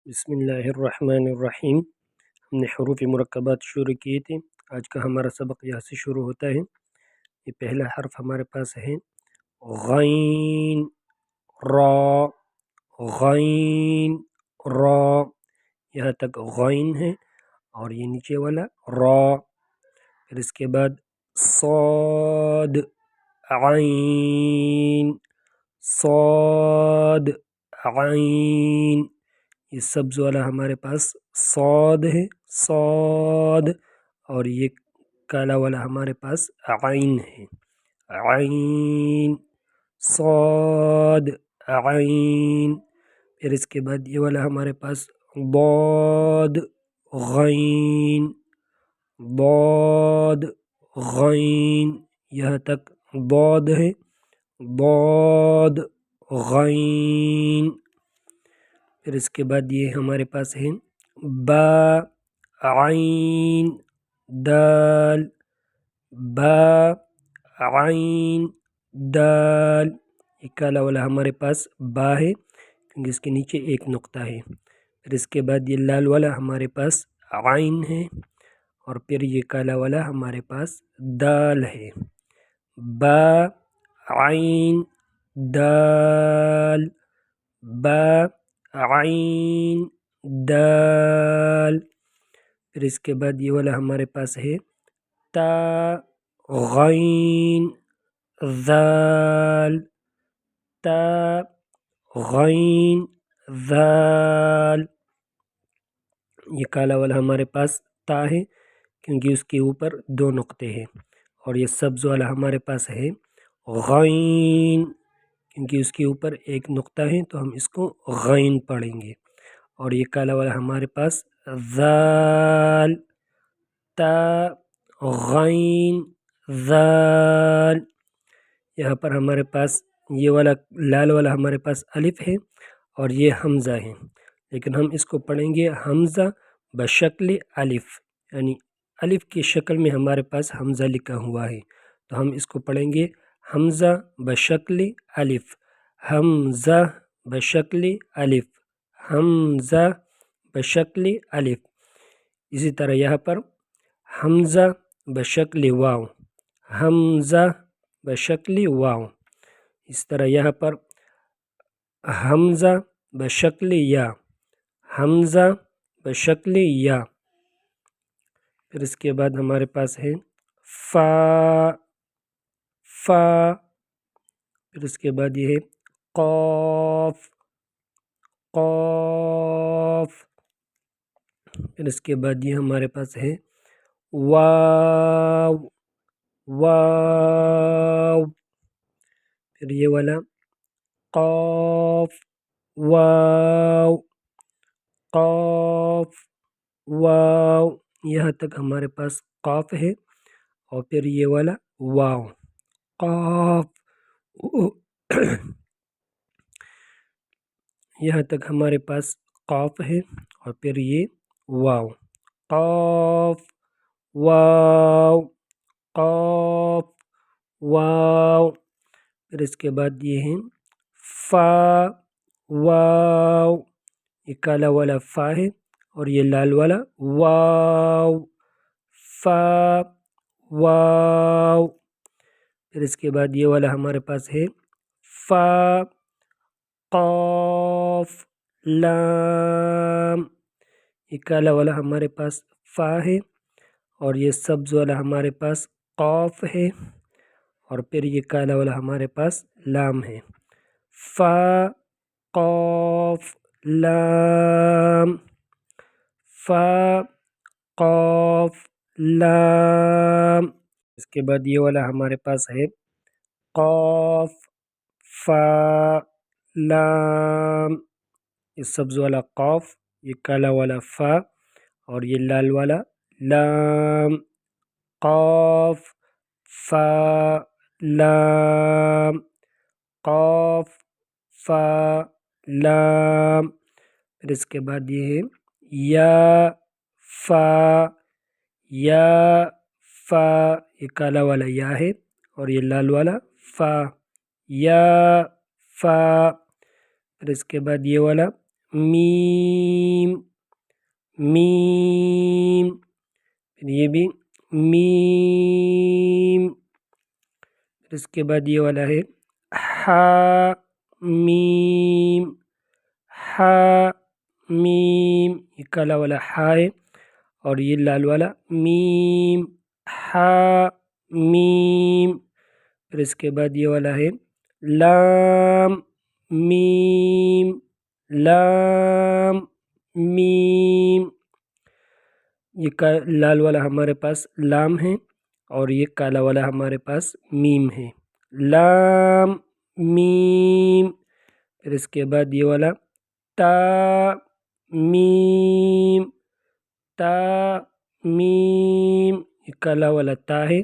بسم اللہ الرحمن الرحیم۔ ہم نے حروف مرکبات شروع کیے تھے۔ آج کا ہمارا سبق یہاں سے شروع ہوتا ہے۔ یہ پہلا حرف ہمارے پاس ہے غین را، غین را، یہاں تک غین ہے اور یہ نیچے والا را۔ پھر اس کے بعد صاد عین، صاد عین، یہ سبز والا ہمارے پاس صاد ہے، صاد، اور یہ کالا والا ہمارے پاس عین ہے، عین، صاد عین۔ پھر اس کے بعد یہ والا ہمارے پاس ضاد غین، ضاد غین، یہاں تک ضاد ہے، ضاد غین۔ پھر اس کے بعد یہ ہمارے پاس ہے با عین دال، با عین دال، یہ کالا والا ہمارے پاس با ہے کیونکہ اس کے نیچے ایک نقطہ ہے۔ پھر اس کے بعد یہ لال والا ہمارے پاس عین ہے اور پھر یہ کالا والا ہمارے پاس دال ہے، با عین دال، با عین دال۔ پھر اس کے بعد یہ والا ہمارے پاس ہے تا غین ذال، تا غین ذال، یہ کالا والا ہمارے پاس تا ہے کیونکہ اس کے اوپر دو نقطے ہیں، اور یہ سبز والا ہمارے پاس ہے غین کیونکہ اس کے اوپر ایک نقطہ ہے تو ہم اس کو غین پڑھیں گے، اور یہ کالا والا ہمارے پاس ذال، تا غین ذال۔ یہاں پر ہمارے پاس یہ والا لال والا ہمارے پاس الف ہے اور یہ حمزہ ہے، لیکن ہم اس کو پڑھیں گے حمزہ بشکل الف، یعنی الف کی شکل میں ہمارے پاس حمزہ لکھا ہوا ہے تو ہم اس کو پڑھیں گے حمزہ بشکل الف، حمزہ بشکل الف، حمزہ بشکل الف۔ اسی طرح یہاں پر حمزہ بشکل واو، حمزہ بشکل واو، اس طرح یہاں پر حمزہ بشکل یا، حمزہ بشکل یا۔ پھر اس کے بعد ہمارے پاس ہے فا، فا، پھر اس کے بعد یہ ہے قاف، قاف، پھر اس کے بعد یہ ہمارے پاس ہے واو، واو، پھر یہ والا قاف واو، قاف واو، یہاں تک ہمارے پاس قاف ہے اور پھر یہ والا واو، قاف یہاں تک ہمارے پاس قاف ہے اور پھر یہ واو، قاف واو، قاف واو۔ پھر اس کے بعد یہ ہے فا واو، یہ کالا والا فا ہے اور یہ لال والا واو، فا واو۔ پھر اس کے بعد یہ والا ہمارے پاس ہے فا قاف لام، یہ کالا والا ہمارے پاس فا ہے اور یہ سبز والا ہمارے پاس قاف ہے اور پھر یہ کالا والا ہمارے پاس لام ہے، فا قاف لام، فا قاف لام۔ اس کے بعد یہ والا ہمارے پاس ہے قاف فا لام، یہ سبز والا قاف، یہ کالا والا فا اور یہ لال والا لام، قاف فا لام، قاف فا لام۔ پھر اس کے بعد یہ ہے یا فا، یا فا، یہ کالا والا یا ہے اور یہ لال والا فا، یا فا۔ پھر اس کے بعد یہ والا میم، میم، پھر یہ بھی میم، پھر اس کے بعد یہ والا ہے ہا میم، ہا میم، یہ کالا والا ہا ہے، اور یہ لال والا میم، ہا میم، پھر اس کے بعد یہ والا ہے لام میم، لام میم، یہ لال والا ہمارے پاس لام ہے، اور یہ کالا والا ہمارے پاس میم ہے، لام میم، پھر اس کے بعد یہ والا تا میم، تا میم، یہ کالا والا تا ہے،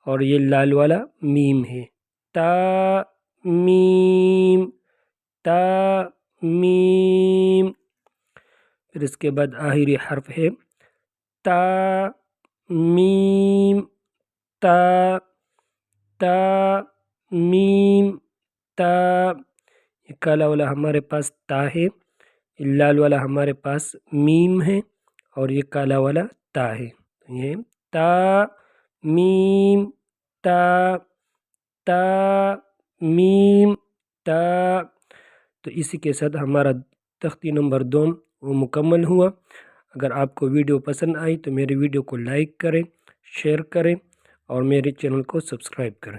اور یہ لال والا میم ہے، تا میم، تا میم، پھر اس کے بعد آخری حرف ہے تا میم، تا، تا میم، تا، یہ کالا والا ہمارے پاس تا ہے، یہ لال والا ہمارے پاس میم ہے، اور یہ کالا والا تا ہے، یہ تا میم، تا، تا میم، تا۔ تو اسی کے ساتھ ہمارا تختی نمبر 2 وہ مکمل ہوا۔ اگر آپ کو ویڈیو پسند آئی تو میری ویڈیو کو لائک کریں، شیئر کریں، اور میرے چینل کو سبسکرائب کریں۔